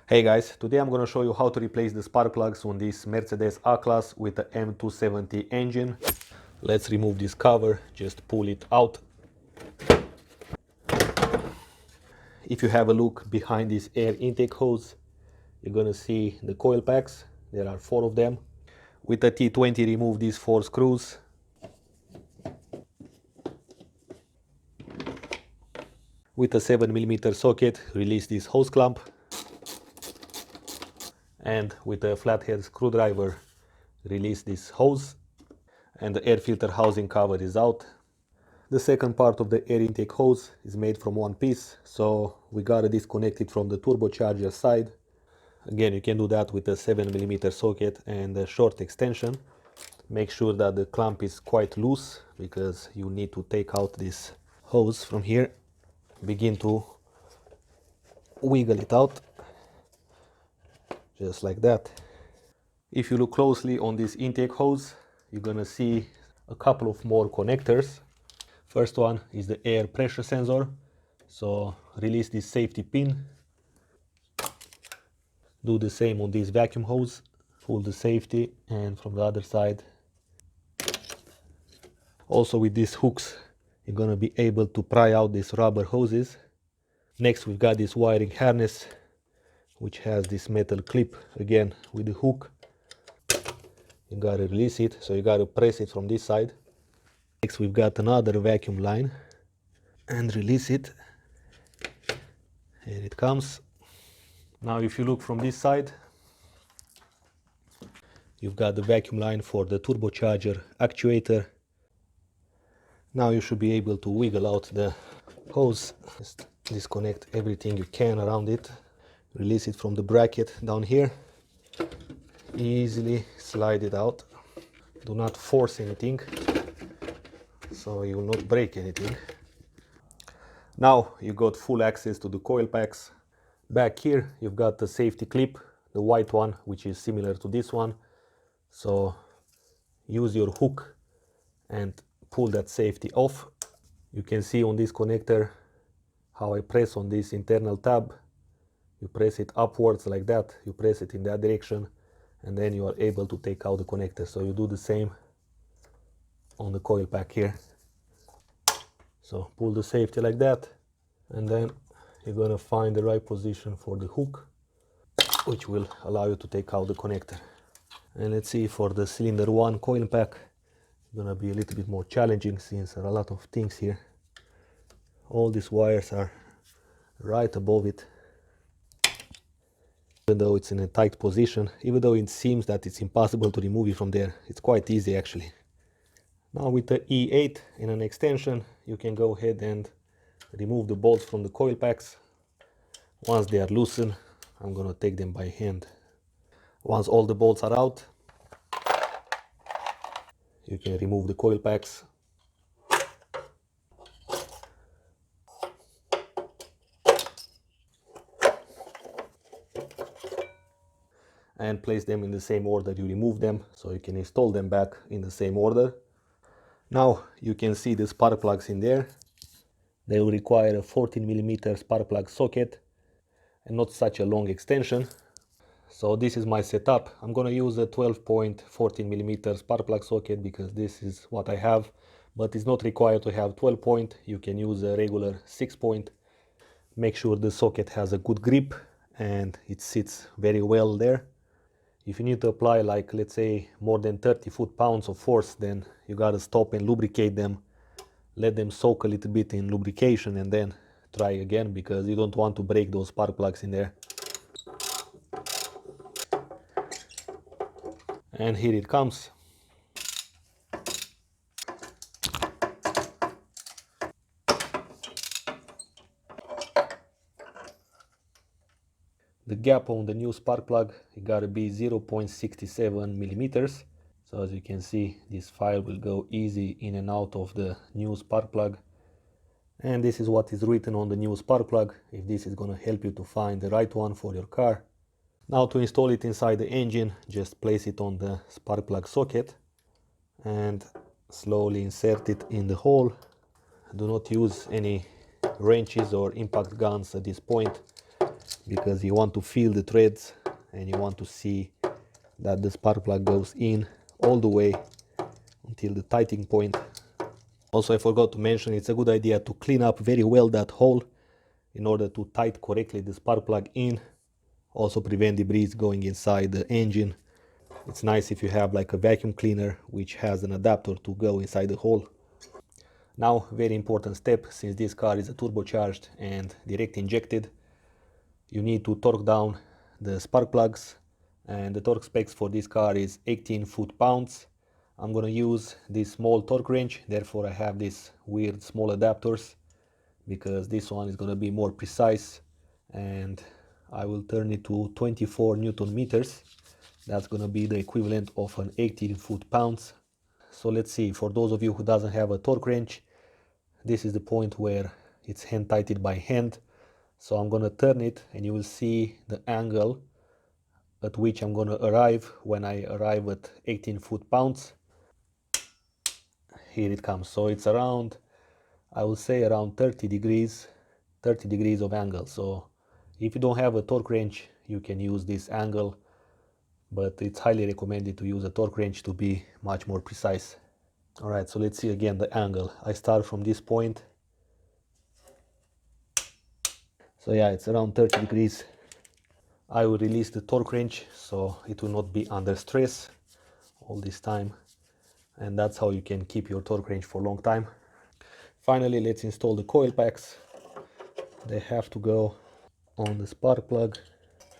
Hey guys, today I'm going to show you how to replace the spark plugs on this Mercedes A-Class with the M270 engine. Let's remove this cover, just pull it out. If you have a look behind this air intake hose, you're going to see the coil packs. There are 4 of them. With a T20, remove these 4 screws. With a 7mm socket, release this hose clamp. And with a flathead screwdriver, release this hose. And the air filter housing cover is out. The second part of the air intake hose is made from one piece, so we gotta disconnect it from the turbocharger side. Again, you can do that with a 7mm socket and a short extension. Make sure that the clamp is quite loose because you need to take out this hose from here. Begin to wiggle it out, just like that. If you look closely on this intake hose, you're gonna see a couple of more connectors. First one is the air pressure sensor, so release this safety pin. Do the same on this vacuum hose, pull the safety, and from the other side. Also with these hooks, you're gonna be able to pry out these rubber hoses. Next we've got this wiring harness, which has this metal clip, again with the hook. You gotta release it, so you gotta press it from this side. Next we've got another vacuum line, and release it. Here it comes. Now if you look from this side, you've got the vacuum line for the turbocharger actuator. Now you should be able to wiggle out the hose. Just disconnect everything you can around it. Release it from the bracket down here. Easily slide it out. Do not force anything, so you will not break anything. Now you got full access to the coil packs. Back here you've got the safety clip, the white one, which is similar to this one. So use your hook and pull that safety off. You can see on this connector how I press on this internal tab. You press it upwards like that, you press it in that direction, and then you are able to take out the connector. So you do the same on the coil pack here. So pull the safety like that, and then you're gonna find the right position for the hook, which will allow you to take out the connector. And let's see, for the cylinder 1 coil pack, it's gonna be a little bit more challenging since there are a lot of things here. All these wires are right above it. Even though it's in a tight position, even though it seems that it's impossible to remove it from there, it's quite easy actually. Now with the E8 in an extension, you can go ahead and remove the bolts from the coil packs. Once they are loosened, I'm gonna take them by hand. Once all the bolts are out, you can remove the coil packs. And place them in the same order you remove them, so you can install them back in the same order. Now you can see the spark plugs in there. They will require a 14mm spark plug socket and not such a long extension. So this is my setup. I'm gonna use a 12.14mm spark plug socket because this is what I have, but it's not required to have 12 point. You can use a regular 6 point. Make sure the socket has a good grip and it sits very well there. If you need to apply, like, let's say, more than 30 foot-pounds of force, then you gotta stop and lubricate them. Let them soak a little bit in lubrication and then try again, because you don't want to break those spark plugs in there. And here it comes. The gap on the new spark plug, it gotta be 0.67mm. So as you can see, this file will go easy in and out of the new spark plug. And this is what is written on the new spark plug, if this is gonna help you to find the right one for your car. Now to install it inside the engine, just place it on the spark plug socket and slowly insert it in the hole. Do not use any wrenches or impact guns at this point. because you want to feel the threads and you want to see that the spark plug goes in all the way until the tightening point. Also, I forgot to mention, it's a good idea to clean up very well that hole in order to tighten correctly the spark plug in. Also prevent debris going inside the engine. It's nice if you have like a vacuum cleaner which has an adapter to go inside the hole. Now, very important step, since this car is a turbocharged and direct injected, you need to torque down the spark plugs, and the torque specs for this car is 18 foot-pounds. I'm gonna use this small torque wrench, therefore I have these weird small adapters, because this one is gonna be more precise, and I will turn it to 24 Newton meters. That's gonna be the equivalent of an 18 foot-pounds. So let's see, for those of you who doesn't have a torque wrench, this is the point where it's hand tightened by hand. So I'm gonna turn it and you will see the angle at which I'm gonna arrive when I arrive at 18 foot-pounds. Here it comes. So it's around, I will say around 30 degrees of angle. So if you don't have a torque wrench, you can use this angle, but it's highly recommended to use a torque wrench to be much more precise. All right, so let's see again the angle. I start from this point. So yeah, it's around 30 degrees. I will release the torque wrench so it will not be under stress all this time. And that's how you can keep your torque wrench for a long time. Finally, let's install the coil packs. They have to go on the spark plug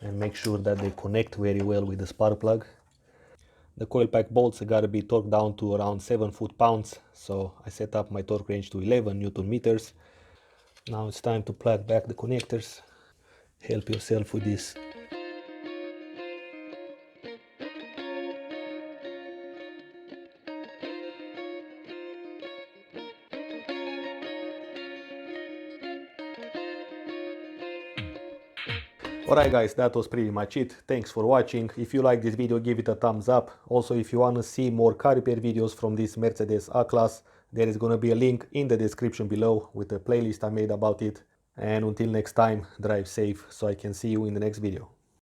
and make sure that they connect very well with the spark plug. The coil pack bolts gotta be torqued down to around 7 foot-pounds, so I set up my torque wrench to 11 Newton meters. Now it's time to plug back the connectors. Help yourself with this. Alright guys, that was pretty much it. Thanks for watching. If you like this video, give it a thumbs up. Also, if you want to see more car repair videos from this Mercedes A-Class, there is going to be a link in the description below with a playlist I made about it. And until next time, drive safe so I can see you in the next video.